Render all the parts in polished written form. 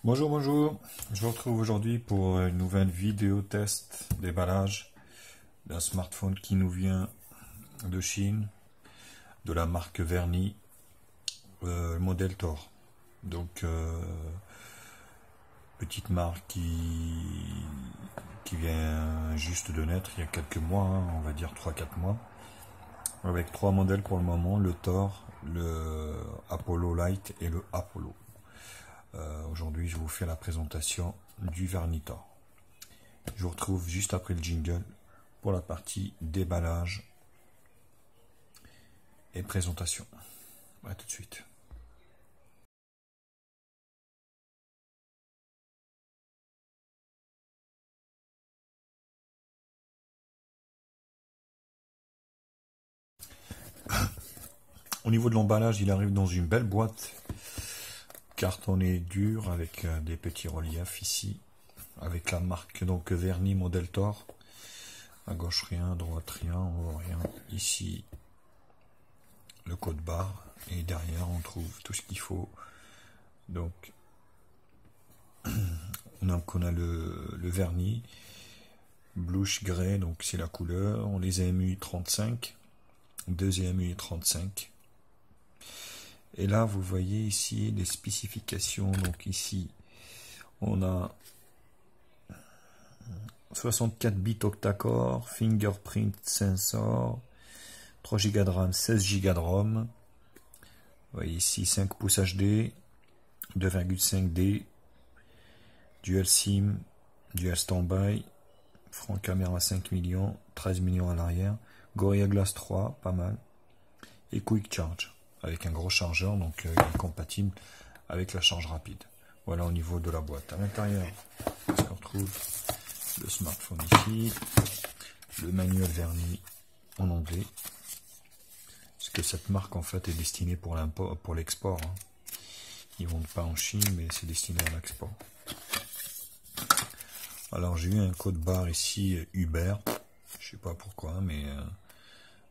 Bonjour, bonjour. Je vous retrouve aujourd'hui pour une nouvelle vidéo test déballage d'un smartphone qui nous vient de Chine, de la marque Verni, modèle Thor. Donc, petite marque qui vient juste de naître il y a quelques mois, hein, on va dire 3-4 mois, avec trois modèles pour le moment, le Thor, le Apollo Light et le Apollo. Aujourd'hui, je vous fais la présentation du Verni Thor. Je vous retrouve juste après le jingle pour la partie déballage et présentation. A tout de suite. Au niveau de l'emballage, il arrive dans une belle boîte cartonnée dure avec des petits reliefs ici, avec la marque donc Verni modèle Thor. À gauche rien, à droite rien, en haut rien. Ici le code barre et derrière on trouve tout ce qu'il faut. Donc on a le vernis blush gray, donc c'est la couleur. On les a EMUI 35, deuxième EMUI 35. Et là, vous voyez ici les spécifications. Donc ici, on a 64 bits octa-core, fingerprint sensor, 3 Go de RAM, 16 Go de ROM. Vous voyez ici 5 pouces HD, 2,5D, dual SIM, dual standby, front caméra 5 millions, 13 millions à l'arrière, Gorilla Glass 3, pas mal, et Quick Charge, avec un gros chargeur, donc il est compatible avec la charge rapide. Voilà au niveau de la boîte. À l'intérieur, on retrouve le smartphone ici, le manuel Verni en anglais, parce que cette marque en fait est destinée pour l'export. Hein. Ils ne vendent pas en Chine, mais c'est destiné à l'export. Alors j'ai eu un code barre ici Uber, je sais pas pourquoi, mais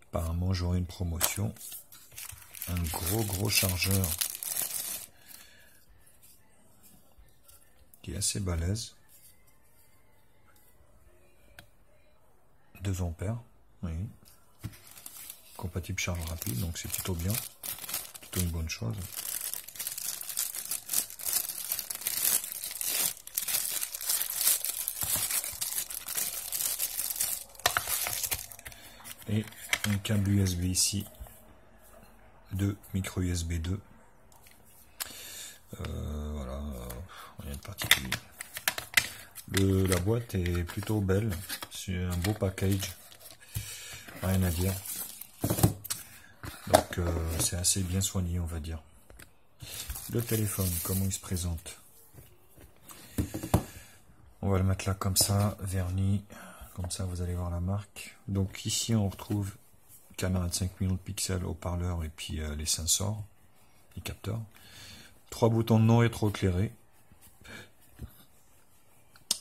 apparemment j'aurai une promotion. Un gros chargeur qui est assez balèze. 2 ampères, oui. Compatible charge rapide, donc c'est plutôt bien, plutôt une bonne chose. Et un câble USB ici, de micro USB 2. Voilà, rien de particulier. La boîte est plutôt belle, c'est un beau package, rien à dire. Donc c'est assez bien soigné, on va dire. Le téléphone, comment il se présente? On va le mettre là comme ça, verni, comme ça vous allez voir la marque. Donc ici on retrouve caméra de 5 millions de pixels, haut-parleur et puis les sensors, les capteurs. 3 boutons non rétroéclairés.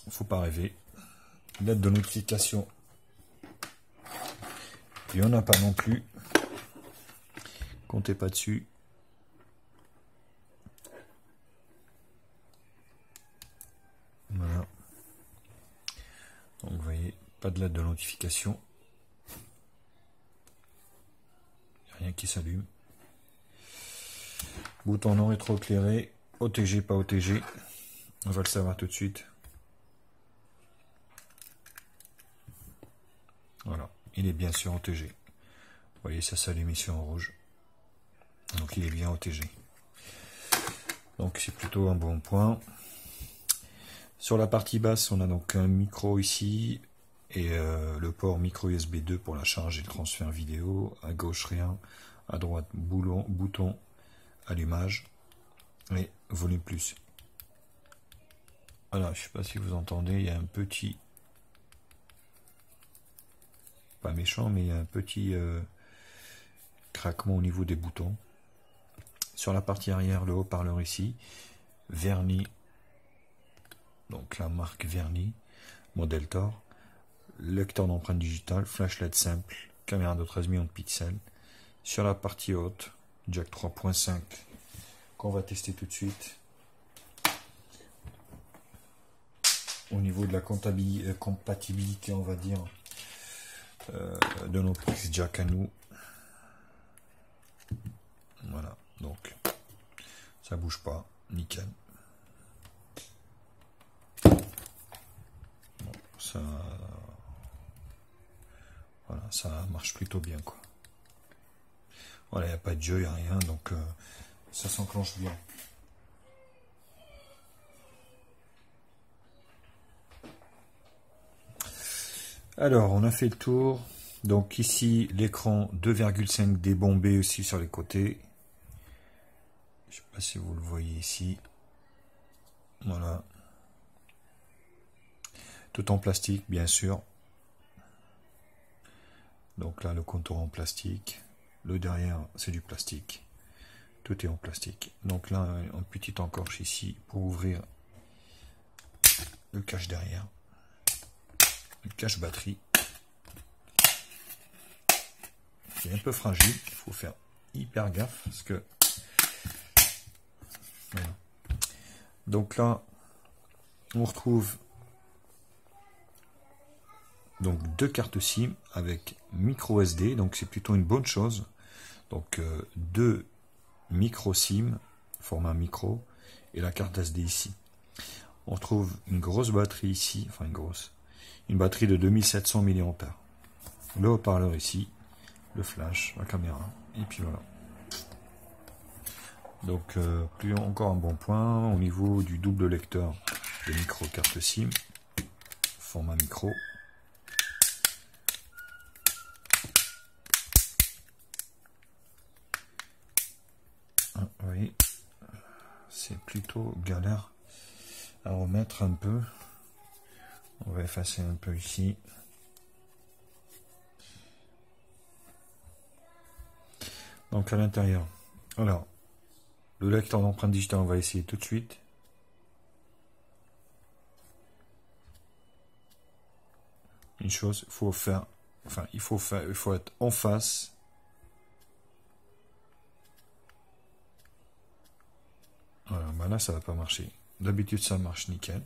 Faut pas rêver. Lettre de notification. Il n'y en a pas non plus. Comptez pas dessus. Voilà. Donc vous voyez, pas de lettre de notification. Rien qui s'allume. Bouton non rétroéclairé. OTG, pas OTG. On va le savoir tout de suite. Voilà, il est bien sûr OTG. Vous voyez, ça s'allume ici en rouge. Donc il est bien OTG. Donc c'est plutôt un bon point. Sur la partie basse, on a donc un micro ici et le port micro USB 2 pour la charge et le transfert vidéo. À gauche rien, à droite bouton allumage et volume plus. Voilà, je sais pas si vous entendez, il y a un petit, pas méchant, mais il y a un petit craquement au niveau des boutons. Sur la partie arrière, le haut-parleur ici, Verni, donc la marque Verni, modèle Thor, lecteur d'empreinte digitale, flash LED simple, caméra de 13 millions de pixels. Sur la partie haute, jack 3.5 qu'on va tester tout de suite. au niveau de la compatibilité, on va dire, de nos prises jack à nous. Voilà, donc ça bouge pas, nickel. Bon, ça marche plutôt bien, quoi. Voilà, il n'y a pas de jeu, il n'y a rien, donc ça s'enclenche bien. Alors, on a fait le tour. Donc ici, l'écran 2,5D bombé aussi sur les côtés. Je ne sais pas si vous le voyez ici. Voilà. Tout en plastique, bien sûr. Donc là, le contour en plastique. Le derrière, c'est du plastique. Tout est en plastique. Donc là, une petite encorche ici pour ouvrir le cache derrière. Le cache batterie. C'est un peu fragile. Il faut faire hyper gaffe parce que... Voilà. Donc là, on retrouve donc 2 cartes SIM avec micro SD, donc c'est plutôt une bonne chose. Donc 2 micro SIM, format micro, et la carte SD ici. On retrouve une grosse batterie ici, enfin une batterie de 2700 mAh. Le haut-parleur ici, le flash, la caméra, et puis voilà. Donc plus encore un bon point au niveau du double lecteur de micro carte SIM, format micro. Oui, c'est plutôt galère à remettre un peu. On va effacer un peu ici. Donc à l'intérieur, alors le lecteur d'empreinte digitale, on va essayer tout de suite. Une chose, il faut être en face. Voilà, bah là ça va pas marcher. D'habitude ça marche nickel.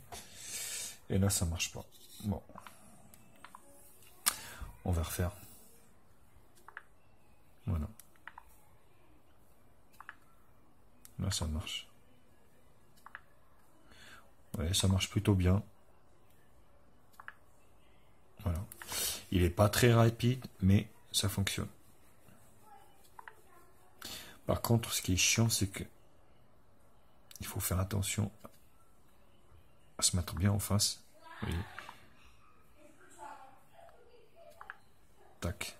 Et là ça marche pas. Bon. On va refaire. Voilà. Là ça marche. Ouais, ça marche plutôt bien. Voilà. Il n'est pas très rapide, mais ça fonctionne. Par contre, ce qui est chiant, c'est que il faut faire attention à se mettre bien en face. Vous voyez. Tac.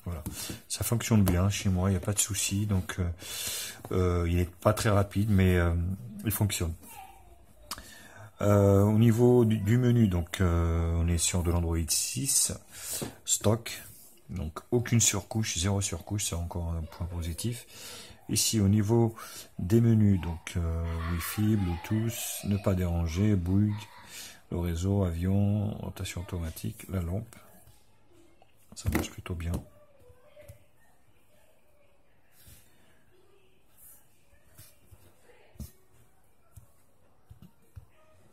Voilà. Ça fonctionne bien chez moi, il n'y a pas de souci. Donc, il n'est pas très rapide, mais il fonctionne. Au niveau du menu, donc on est sur de l'Android 6 stock, donc aucune surcouche, 0 surcouche, c'est encore un point positif. Ici au niveau des menus, donc Wi-Fi, Bluetooth, ne pas déranger, Bouygues, le réseau, avion, rotation automatique, la lampe, ça marche plutôt bien.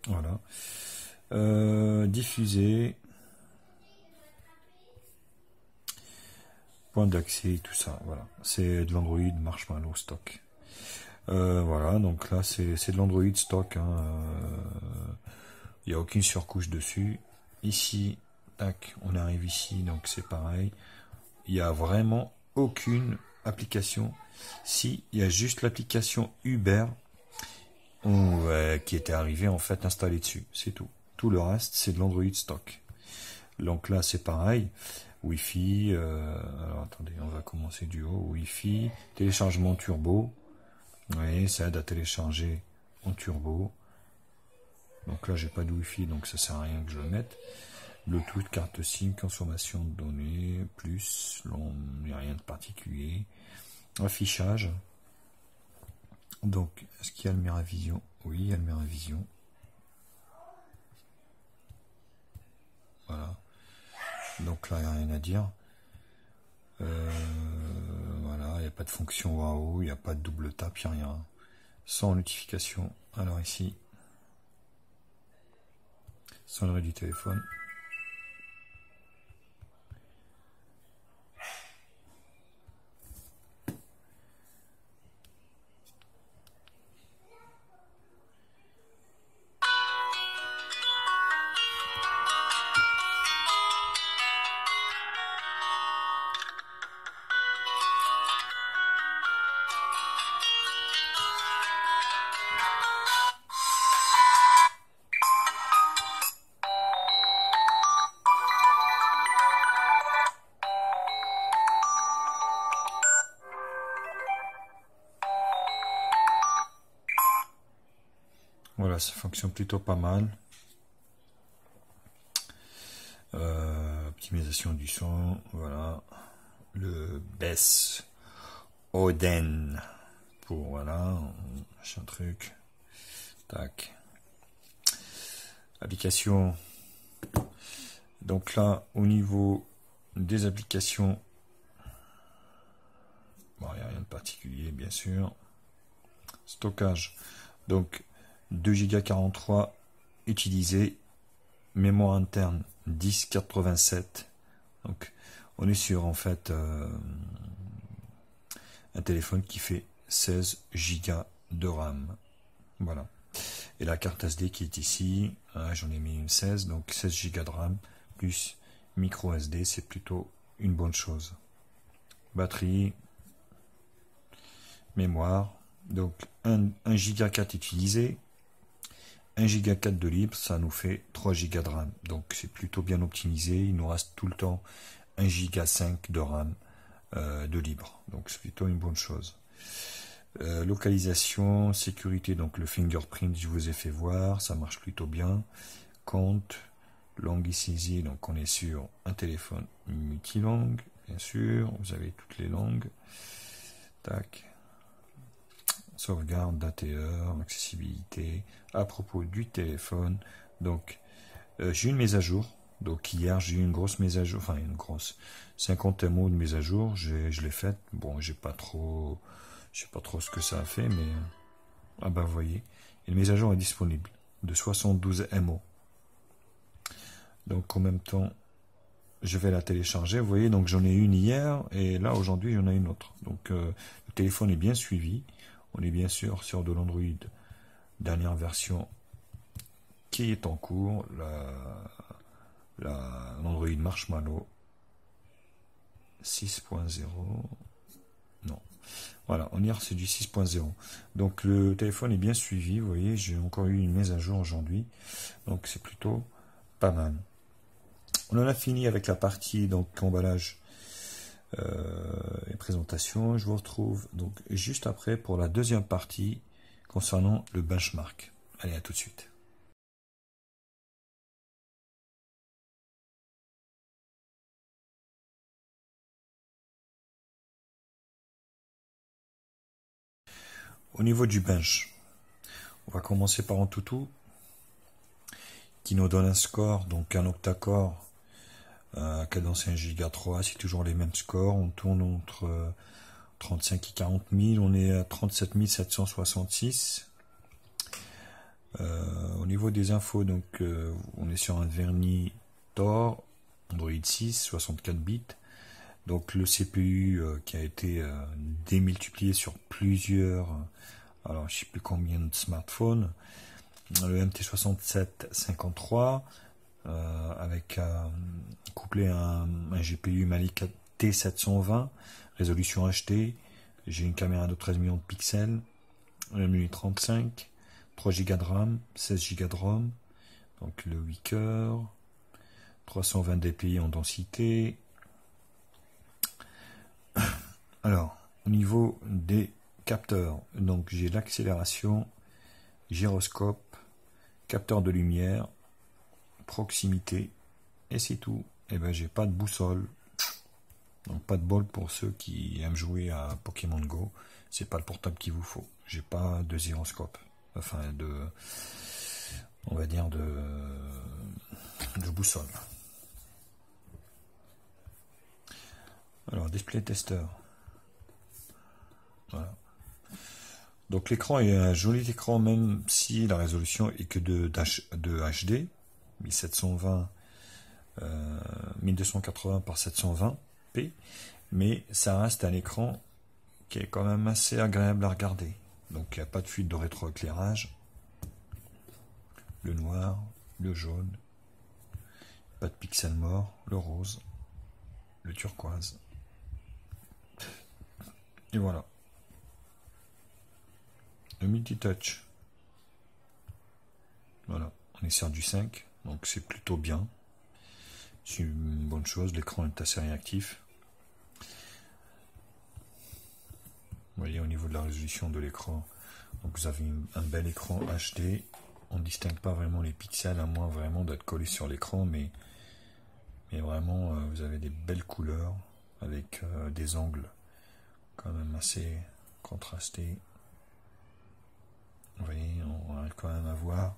Voilà. Diffuser. Point d'accès, tout ça. Voilà. C'est de l'Android Marshmallow stock. Voilà. Donc là, c'est de l'Android stock. Hein. Il n'y a aucune surcouche dessus. Ici, tac, on arrive ici. Donc c'est pareil. Il n'y a vraiment aucune application. Si, il y a juste l'application Uber. Qui était arrivé en fait installé dessus, c'est tout. Tout le reste c'est de l'Android stock. Donc là c'est pareil, Wi-Fi, alors attendez, on va commencer du haut, Wi-Fi, téléchargement turbo, oui, ça aide à télécharger en turbo. Donc là j'ai pas de Wi-Fi, donc ça sert à rien que je le mette. Bluetooth, carte SIM, consommation de données, plus, il n'y a rien de particulier. Affichage. Donc, est-ce qu'il y a le Miravision? Oui, il y a le Miravision. Voilà. Donc là, il n'y a rien à dire. Voilà, il n'y a pas de fonction waouh, il n'y a pas de double tap, il n'y a rien. sans notification. Alors ici, sonnerie du téléphone. Voilà, ça fonctionne plutôt pas mal. Optimisation du son, voilà. Le Bess Oden pour, voilà, machin truc. Tac. Application. Donc là, au niveau des applications, bon, il n'y a rien de particulier, bien sûr. Stockage. Donc, 2 Go 43 utilisé. Mémoire interne 1087. Donc, on est sur, en fait, un téléphone qui fait 16 Go de RAM. Voilà. Et la carte SD qui est ici, j'en ai mis une 16, donc 16 Go de RAM plus micro SD, c'est plutôt une bonne chose. Batterie, mémoire, donc 1 Go 4 utilisé, 1 Go 4 de libre, ça nous fait 3 Go de RAM. Donc c'est plutôt bien optimisé, il nous reste tout le temps 1 Go 5 de RAM de libre. Donc c'est plutôt une bonne chose. Localisation, sécurité, donc le fingerprint, je vous ai fait voir, ça marche plutôt bien. Compte, langue saisie, donc on est sur un téléphone multilangue, bien sûr, vous avez toutes les langues. Tac. Sauvegarde d'ATE, accessibilité, à propos du téléphone. Donc, j'ai une mise à jour. Donc, hier, j'ai eu une grosse mise à jour, enfin, une grosse 50 MO de mise à jour. Je l'ai faite. Bon, je sais pas trop ce que ça a fait, mais ah ben, vous voyez, une mise à jour est disponible de 72 MO. Donc, en même temps, je vais la télécharger. Vous voyez, donc j'en ai une hier et là aujourd'hui, j'en ai une autre. Donc, le téléphone est bien suivi. On est bien sûr sur de l'Android dernière version qui est en cours, l'Android Marshmallow 6.0. Non. Voilà, on y est, c'est du 6.0. Donc le téléphone est bien suivi, vous voyez, j'ai encore eu une mise à jour aujourd'hui. Donc c'est plutôt pas mal. On en a fini avec la partie donc emballage et présentation. Je vous retrouve donc juste après pour la deuxième partie concernant le benchmark. Allez, à tout de suite. Au niveau du bench, on va commencer par Antutu, qui nous donne un score, donc un octa-core à cadence 1 Go 3, c'est toujours les mêmes scores, on tourne entre 35 et 40 000, on est à 37 766. Au niveau des infos, donc on est sur un vernis Tor, Android 6, 64 bits. Donc le CPU qui a été démultiplié sur plusieurs, alors je sais plus combien de smartphones, le MT6753 avec couplé à un GPU Mali T720, résolution HD, j'ai une caméra de 13 millions de pixels, un MUI 35, 3 Go de RAM, 16 Go de ROM, donc le 8 cœurs, 320 dpi en densité. Alors, au niveau des capteurs, donc j'ai l'accélération, gyroscope, capteur de lumière, proximité, et c'est tout. Et ben j'ai pas de boussole, donc pas de bol pour ceux qui aiment jouer à Pokémon Go. C'est pas le portable qu'il vous faut. J'ai pas de gyroscope, enfin on va dire de boussole. Alors display tester. Voilà. Donc l'écran est un joli écran, même si la résolution est que de HD, 1720, 1280 par 720p, mais ça reste un écran qui est quand même assez agréable à regarder. Donc il n'y a pas de fuite de rétroéclairage, le noir, le jaune, pas de pixels morts, le rose, le turquoise. Et voilà. Le multitouch. Voilà, on est sur du 5, donc c'est plutôt bien. C'est une bonne chose, l'écran est assez réactif. Vous voyez au niveau de la résolution de l'écran, donc vous avez un bel écran HD. On ne distingue pas vraiment les pixels, à moins vraiment d'être collé sur l'écran, mais vraiment vous avez des belles couleurs avec des angles quand même assez contrastés. Vous voyez, on va quand même avoir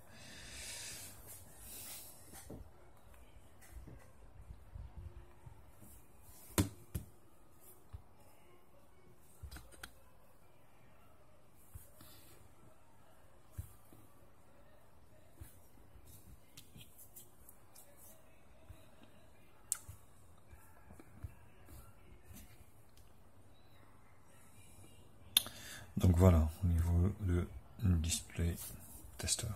donc voilà, au niveau de display tester.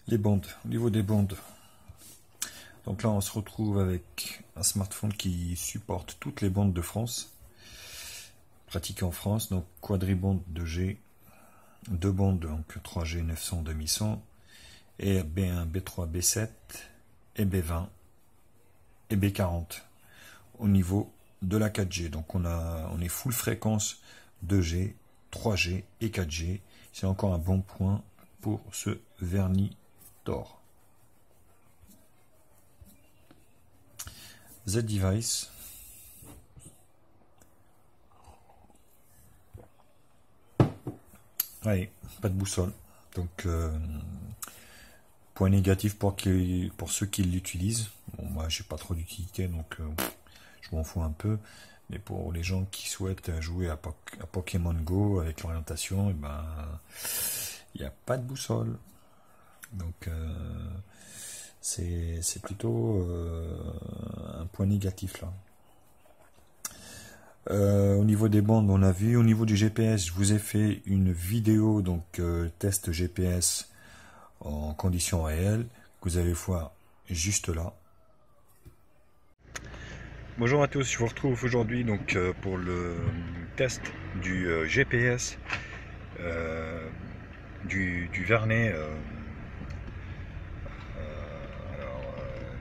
Les bandes, au niveau des bandes, donc là on se retrouve avec un smartphone qui supporte toutes les bandes de France, pratiquées en France, donc quadribande 2G, deux bandes, donc 3G 900 2100, et B1, B3, B7, et B20, et B40, au niveau de la 4G. Donc on est full fréquence 2G, 3G et 4G. C'est encore un bon point pour ce vernis d'or. Z-Device. Allez, pas de boussole. Donc point négatif pour ceux qui l'utilisent. Bon, moi j'ai pas trop d'utilité, donc je m'en fous un peu, mais pour les gens qui souhaitent jouer à Pokémon Go avec l'orientation, il n'y a pas de boussole. Donc c'est plutôt un point négatif là. Au niveau des bandes, on a vu. Au niveau du GPS, je vous ai fait une vidéo, donc test GPS en conditions réelles, que vous allez voir juste là. Bonjour à tous, je vous retrouve aujourd'hui donc pour le test du GPS du Vernet.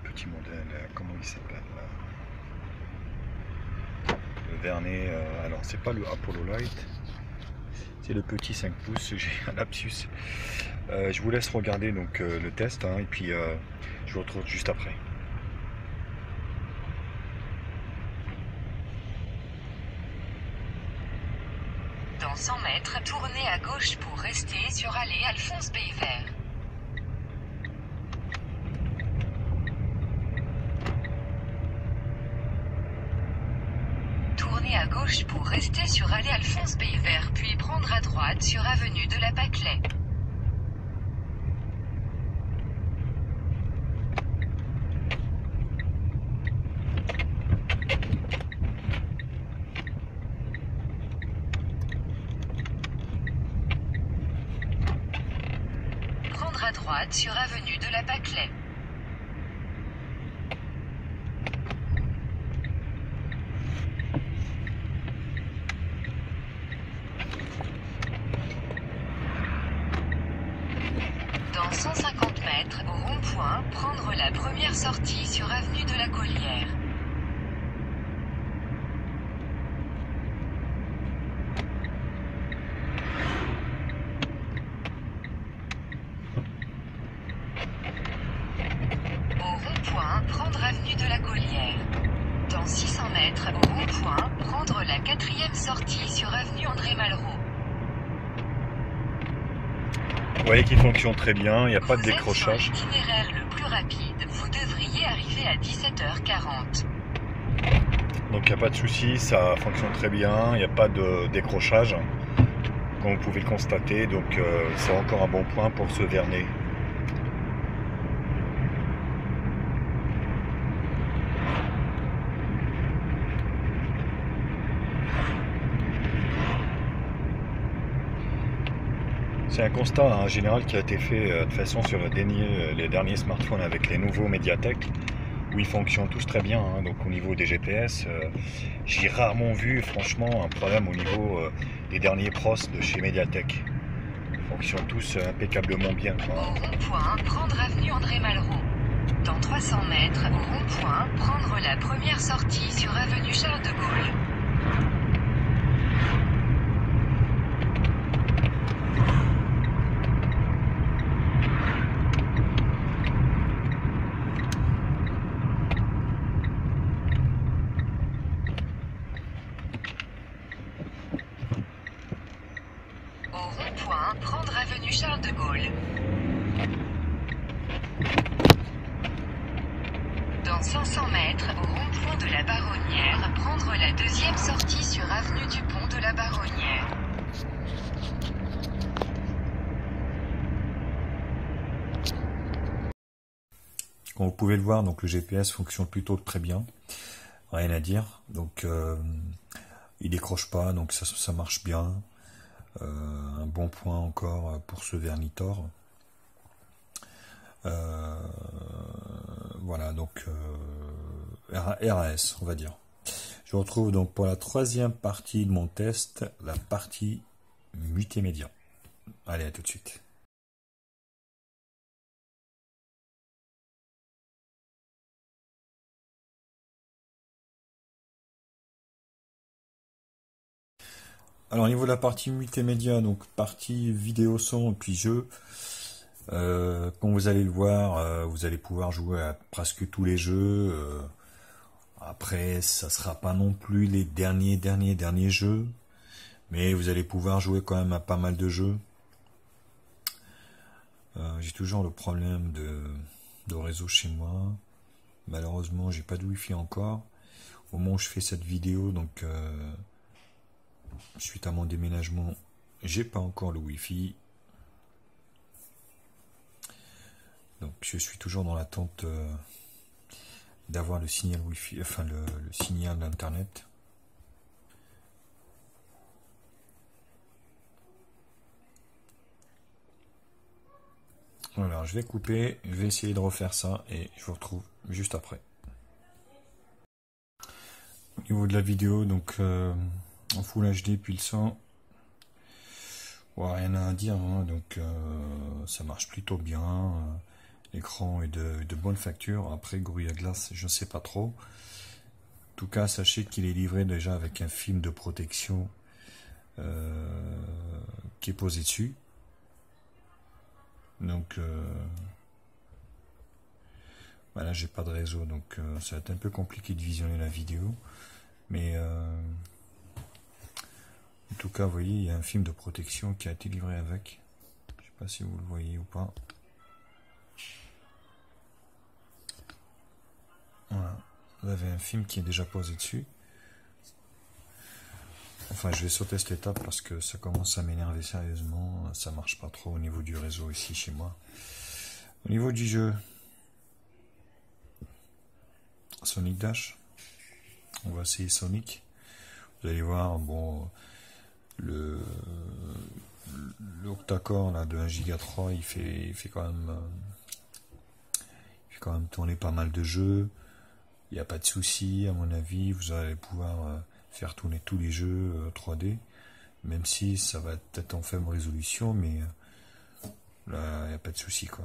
Petit modèle, comment il s'appelle le Vernet, alors c'est pas le Apollo Light, c'est le petit 5 pouces, j'ai un lapsus. Je vous laisse regarder donc le test, hein, et puis je vous retrouve juste après. Dans 100 mètres, tournez à gauche pour rester sur allée Alphonse Bévert. Tournez à gauche pour rester sur allée Alphonse Bévert, puis prendre à droite sur avenue de la Pâquelette. À droite sur avenue de la Pâquelette. Dans 150 mètres, au rond-point, prendre la première sortie sur avenue de la Collière. Prendre avenue de la Collière. Dans 600 mètres, au rond-point, prendre la 4e sortie sur avenue André Malraux. Vous voyez qu'il fonctionne très bien, il n'y a pas de décrochage. Sur l'itinéraire le plus rapide, vous devriez arriver à 17h40. Donc il n'y a pas de souci, ça fonctionne très bien, il n'y a pas de décrochage, comme vous pouvez le constater, donc c'est encore un bon point pour ce vernet. C'est un constat en général qui a été fait de toute façon sur les derniers smartphones avec les nouveaux Mediatek, où ils fonctionnent tous très bien, hein. Donc au niveau des GPS, j'ai rarement vu franchement un problème au niveau des derniers pros de chez Mediatek. Ils fonctionnent tous impeccablement bien, quoi. Au rond-point, prendre avenue André Malraux. Dans 300 mètres, au rond-point, prendre la première sortie sur avenue Charles de Gaulle. Au rond-point, prendre avenue Charles de Gaulle. Dans 500 mètres, au rond-point de la Baronnière, prendre la deuxième sortie sur avenue du Pont de la Baronnière. Comme vous pouvez le voir, donc le GPS fonctionne plutôt très bien, rien à dire. Donc il décroche pas, donc ça marche bien. Un bon point encore pour ce Vernitor. Voilà, donc RAS, on va dire. Je vous retrouve donc pour la troisième partie de mon test, la partie multimédia. Allez, à tout de suite. Alors au niveau de la partie multimédia, donc partie vidéo, son et puis jeu, comme vous allez le voir, vous allez pouvoir jouer à presque tous les jeux. Après, ça sera pas non plus les derniers jeux, mais vous allez pouvoir jouer quand même à pas mal de jeux. J'ai toujours le problème de réseau chez moi. Malheureusement, j'ai pas de wifi encore. Au moment où je fais cette vidéo, donc suite à mon déménagement, j'ai pas encore le wifi. Donc je suis toujours dans l'attente d'avoir le signal wifi, enfin le signal d'internet. Voilà, je vais couper, je vais essayer de refaire ça et je vous retrouve juste après. Au niveau de la vidéo, donc en Full HD puis le son, ouais, rien à dire, hein, donc ça marche plutôt bien. L'écran est de bonne facture. Après, Gorilla Glass, je ne sais pas trop. En tout cas, sachez qu'il est livré déjà avec un film de protection qui est posé dessus. Donc, voilà, j'ai pas de réseau, donc ça va être un peu compliqué de visionner la vidéo. Mais en tout cas, vous voyez, il y a un film de protection qui a été livré avec. Je sais pas si vous le voyez ou pas. Voilà, vous avez un film qui est déjà posé dessus. Enfin, je vais sauter cette étape parce que ça commence à m'énerver sérieusement. Ça marche pas trop au niveau du réseau ici chez moi. Au niveau du jeu, Sonic Dash. On va essayer Sonic. Vous allez voir, bon, le octa-core là de 1,3 Go, il fait quand même tourner pas mal de jeux. Il n'y a pas de souci, à mon avis, vous allez pouvoir faire tourner tous les jeux 3D, même si ça va être en faible résolution, mais là, il n'y a pas de souci, quoi.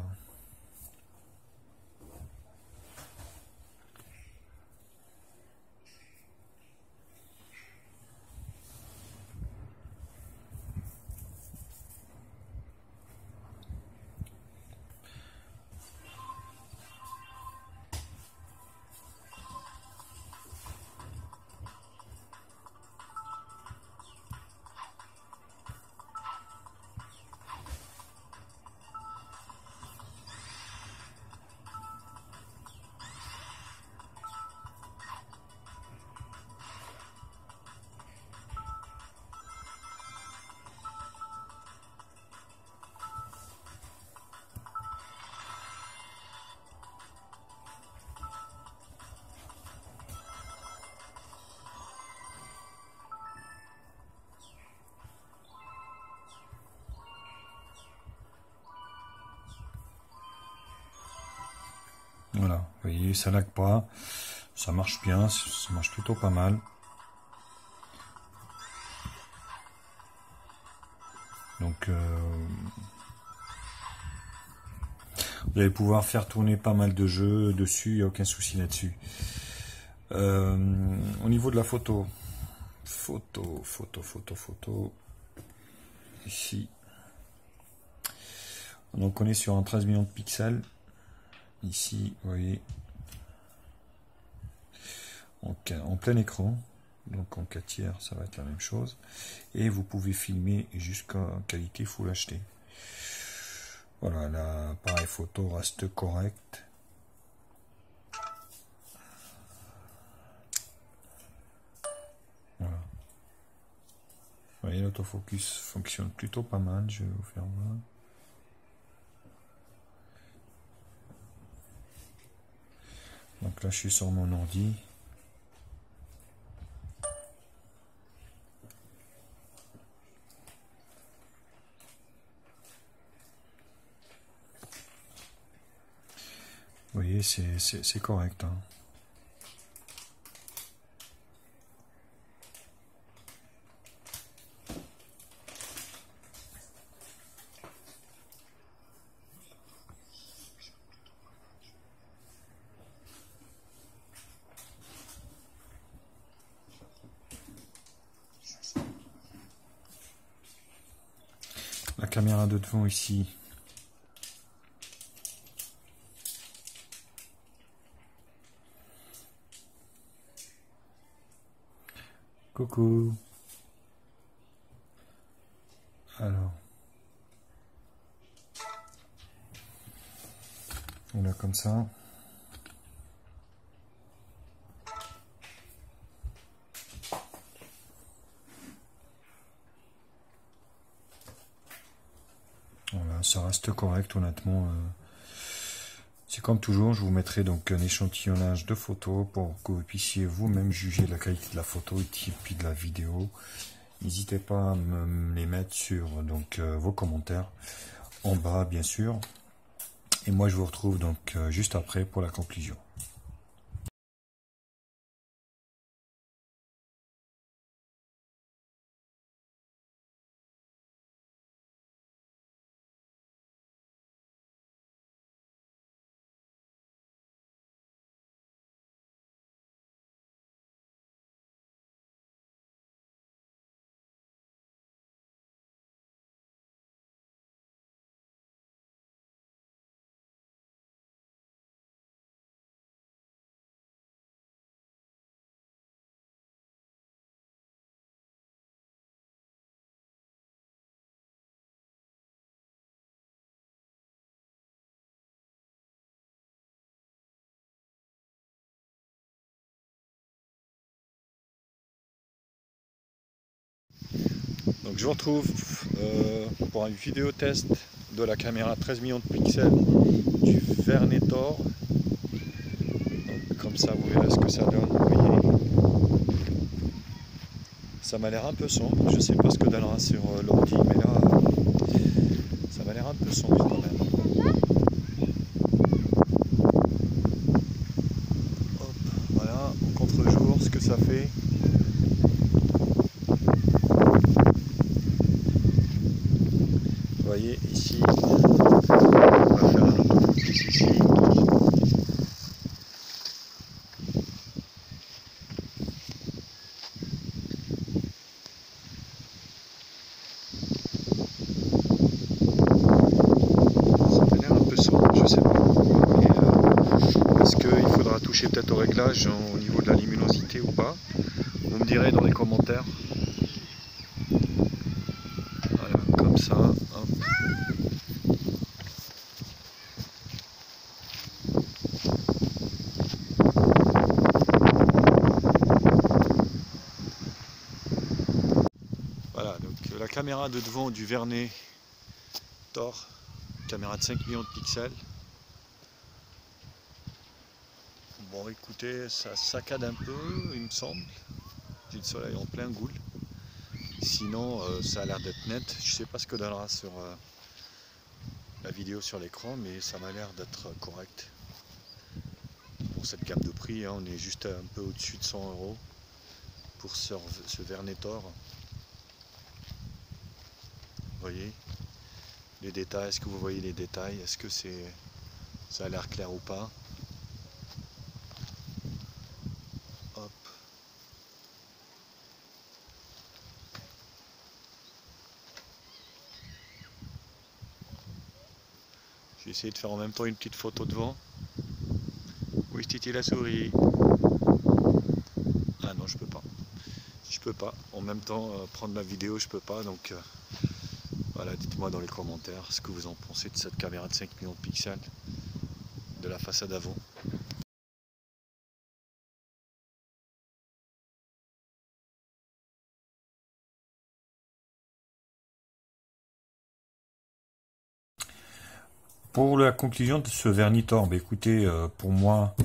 Voilà, vous voyez, ça lag pas, ça marche bien, ça marche plutôt pas mal. Donc vous allez pouvoir faire tourner pas mal de jeux dessus, il n'y a aucun souci là-dessus. Au niveau de la photo, ici. Donc on est sur un 13 millions de pixels. Ici, vous voyez, en plein écran. Donc en 4 tiers, ça va être la même chose. Et vous pouvez filmer jusqu'à qualité Full HD. Voilà, l'appareil photo reste correct. Voilà. Vous voyez, l'autofocus fonctionne plutôt pas mal. Je vais vous faire voir. Donc là, je suis sur mon ordi. Vous voyez, c'est correct. Hein. La caméra de devant ici. Coucou. Alors. On a comme ça. Voilà, ça reste correct honnêtement. C'est comme toujours, je vous mettrai donc un échantillonnage de photos pour que vous puissiez vous-même juger la qualité de la photo et puis de la vidéo. N'hésitez pas à me les mettre sur donc vos commentaires en bas bien sûr. Et moi je vous retrouve donc juste après pour la conclusion. Donc je vous retrouve pour une vidéo test de la caméra 13 millions de pixels du Vernetor. Donc, comme ça vous verrez ce que ça donne. Vous voyez. Ça m'a l'air un peu sombre, je sais pas ce que donnera sur l'ordi, mais là ça m'a l'air un peu sombre quand même. Hop, voilà, au contre-jour ce que ça fait. Vous voyez ici, on va faire un autofocus ici. Ça m'a l'air un peu sombre, je sais pas. Est-ce qu'il faudra toucher peut-être au réglage au niveau de la luminosité ou pas? Vous me direz dans les commentaires. Voilà, comme ça. Hop. Voilà, donc la caméra de devant du Vernetor, caméra de 5 millions de pixels. Bon écoutez, ça saccade un peu, il me semble. J'ai le soleil en plein goule. Sinon, ça a l'air d'être net. Je sais pas ce que donnera sur la vidéo sur l'écran, mais ça m'a l'air d'être correct. pour cette gamme de prix, hein. On est juste un peu au-dessus de 100 € pour ce Vernetor. Vous voyez les détails, est-ce que vous voyez les détails? Est-ce que ça a l'air clair ou pas? Hop. Je vais essayer de faire en même temps une petite photo devant. Où est Titi la souris? Ah non, je peux pas. Je peux pas. En même temps, prendre la vidéo, je peux pas. Donc voilà, dites-moi dans les commentaires ce que vous en pensez de cette caméra de 5 millions de pixels de la façade avant. Pour la conclusion de ce Vernitor, bah écoutez, pour moi,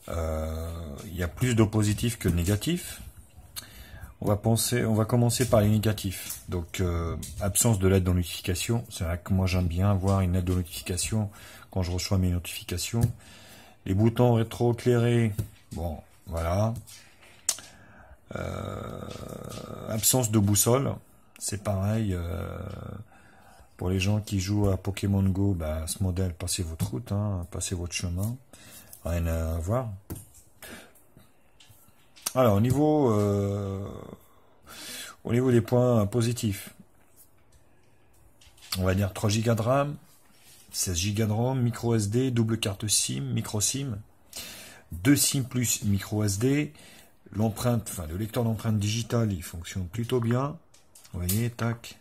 il y a plus de positifs que de négatifs. On va commencer par les négatifs. Donc, absence de l'aide de notification. C'est vrai que moi j'aime bien avoir une aide de notification quand je reçois mes notifications. Les boutons rétro-éclairés, bon, voilà. Absence de boussole, c'est pareil. Pour les gens qui jouent à Pokémon Go, bah, ce modèle, passez votre route, hein, passez votre chemin. Rien à voir. Alors, au niveau des points positifs, on va dire 3 Go de RAM, 16 Go de ROM, micro SD, double carte SIM, micro SIM, 2 SIM plus micro SD, l'empreinte, enfin le lecteur d'empreinte digitale, il fonctionne plutôt bien. Vous voyez, tac.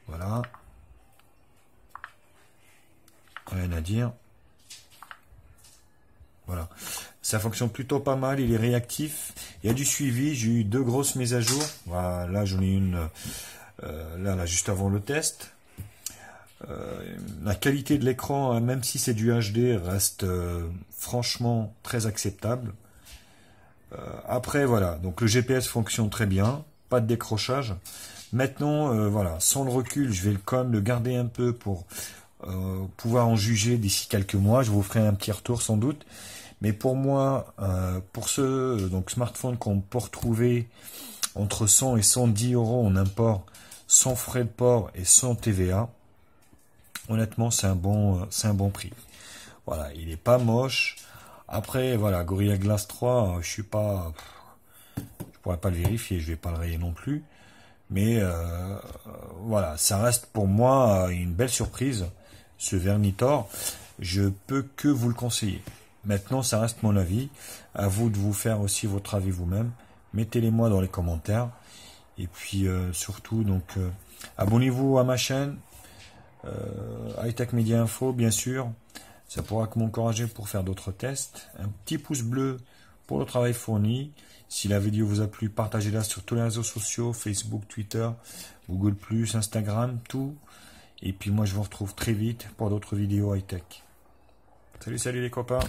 Voilà. Rien à dire. Voilà. Ça fonctionne plutôt pas mal, il est réactif. Il y a du suivi, j'ai eu 2 grosses mises à jour. Voilà, là j'en ai une là juste avant le test. La qualité de l'écran, même si c'est du HD, reste franchement très acceptable. Après voilà, donc le GPS fonctionne très bien, pas de décrochage. Maintenant, voilà, sans le recul, je vais quand même le garder un peu pour pouvoir en juger d'ici quelques mois. Je vous ferai un petit retour sans doute. Mais pour moi, pour ce smartphone qu'on peut retrouver entre 100 et 110 € en import, sans frais de port et sans TVA, honnêtement, c'est un bon prix. Voilà, il est pas moche. Après, voilà, Gorilla Glass 3, je pourrais pas le vérifier, je vais pas le rayer non plus. Mais voilà, ça reste pour moi une belle surprise, ce Vernitor. Je peux que vous le conseiller. Maintenant, ça reste mon avis. À vous de vous faire aussi votre avis vous-même. Mettez-les-moi dans les commentaires. Et puis surtout, donc abonnez-vous à ma chaîne Hightech Media Info, bien sûr. Ça pourra m'encourager pour faire d'autres tests. Un petit pouce bleu pour le travail fourni. Si la vidéo vous a plu, partagez-la sur tous les réseaux sociaux, Facebook, Twitter, Google+, Instagram, tout. Et puis moi, je vous retrouve très vite pour d'autres vidéos high-tech. Salut les copains!